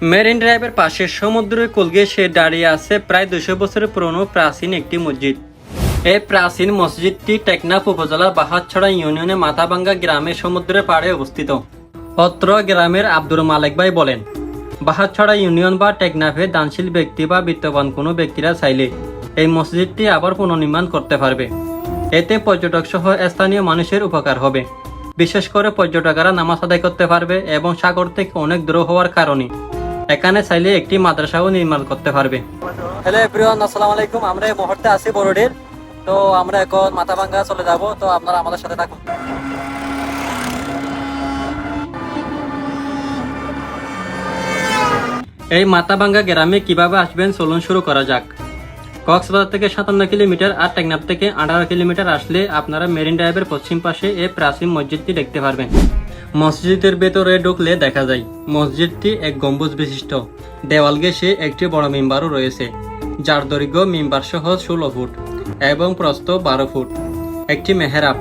Marine ড্রাইভের পাশে সমুদ্রের কোল ঘেঁষে দাঁড়িয়ে আছে প্রায় 200 বছরের পুরনো প্রাচীন একটি মসজিদ। এই প্রাচীন মসজিদটি টেকনাফ উপজেলার বাহাতছড়া ইউনিয়নে মাথাভাঙ্গা গ্রামে সমুদ্রের পাড়ে অবস্থিত। অত্র গ্রামের আব্দুল মালেক ভাই বলেন, বাহাতছড়া ইউনিয়ন বা টেকনাফে দানশীল ব্যক্তি বা বিত্তবান কোনো ব্যক্তিরা চাইলে এই মসজিদটি আবার পুনর্নির্মাণ করতে পারবে। এতে পর্যটক সহ স্থানীয় মানুষের উপকার হবে। বিশেষ করে পর্যটকেরা নামাজ আদায় করতে পারবে এবং সাগর থেকে অনেক দূর হওয়ার কারণে এখানে চাইলে একটি মাদ্রাসাও নির্মাণ করতে পারবে। হ্যালো এভরিওয়ান, আসসালামু আলাইকুম। আমরা এই মুহূর্তে আছি বড়ডির। তো আমরা এখন মাথাভাঙ্গা চলে যাব, তো আপনারা আমাদের সাথে থাকুন। এই মাথাভাঙ্গা গ্রামে কিভাবে আসবেন চলুন শুরু করা যাক। কক্সবাজার থেকে 57 কিলোমিটার আর টেকনাফ থেকে 18 কিলোমিটার আসলে আপনারা মেরিন ড্রাইভের পশ্চিম পাশে এই প্রাচীন মসজিদটি দেখতে পারবেন। মসজিদের ভেতরে ঢুকলে দেখা যায় মসজিদটি এক গম্বুজ বিশিষ্ট। দেওয়াল ঘেঁষে একটি বড় মিম্বারও রয়েছে, যার দৈর্ঘ্য মিম্বার সহ 16 ফুট এবং প্রস্থ 12 ফুট। একটি মেহরাব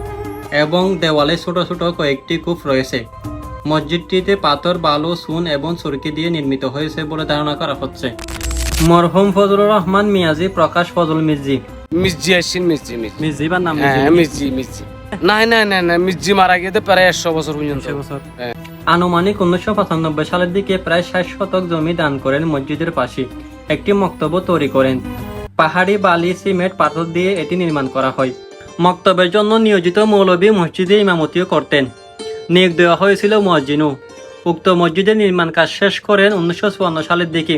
এবং দেওয়ালে ছোট ছোট কয়েকটি কূপ রয়েছে। মসজিদটিতে পাথর, বালু, চুন এবং সুরকি দিয়ে নির্মিত হয়েছে বলে ধারণা করা হচ্ছে। মরহুম ফজলুর রহমান মিয়াজি, প্রকাশ ফজল মির্জি। মির্জি আসছেন, মির্জি বা নাম মির্জি। না মির্জি মারা গিয়ে প্রায় 100 বছর পর্যন্ত। আনুমানিক 1995 সালের দিকে প্রায় 60 শতক জমি দান করেন মসজিদের পাশে একটি মক্তব তৈরি করেন। পাহাড়ি বালি, সিমেন্ট, পাথর দিয়ে এটি নির্মাণ করা হয়। মক্তবের জন্য নিয়োজিত মৌলভী মসজিদে ইমামতিও করতেন। নিয়োগ দেওয়া হয়েছিল মুয়াজ্জিনও। উক্ত মসজিদের নির্মাণ কাজ শেষ করেন 1954 সালের দিকে।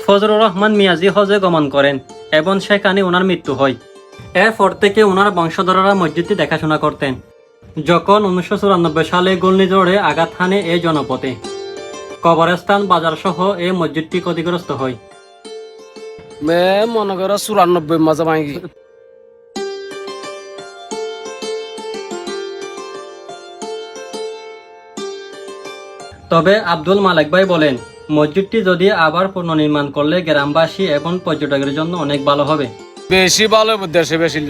ফজলুর রহমান মিয়াজি হজে গমন করেন এবং সেখানে ওনার মৃত্যু হয়। এরপর থেকে ওনার বংশধররা মসজিদটি দেখাশোনা করতেন। যখন 1994 সালে ঘূর্ণিঝড়ে আঘাত হানে এই জনপথে, কবরস্থান, বাজার সহ এই মসজিদটি ক্ষতিগ্রস্ত হয়। মনে করো 94 মাঝে ভাঙি। তবে আব্দুল মালেক ভাই বলেন, মসজিদটি যদি আবার পুনর্নির্মাণ করলে গ্রামবাসী এবং পর্যটকের জন্য অনেক ভালো হবে। বেশি ভালো, দেশে বেশি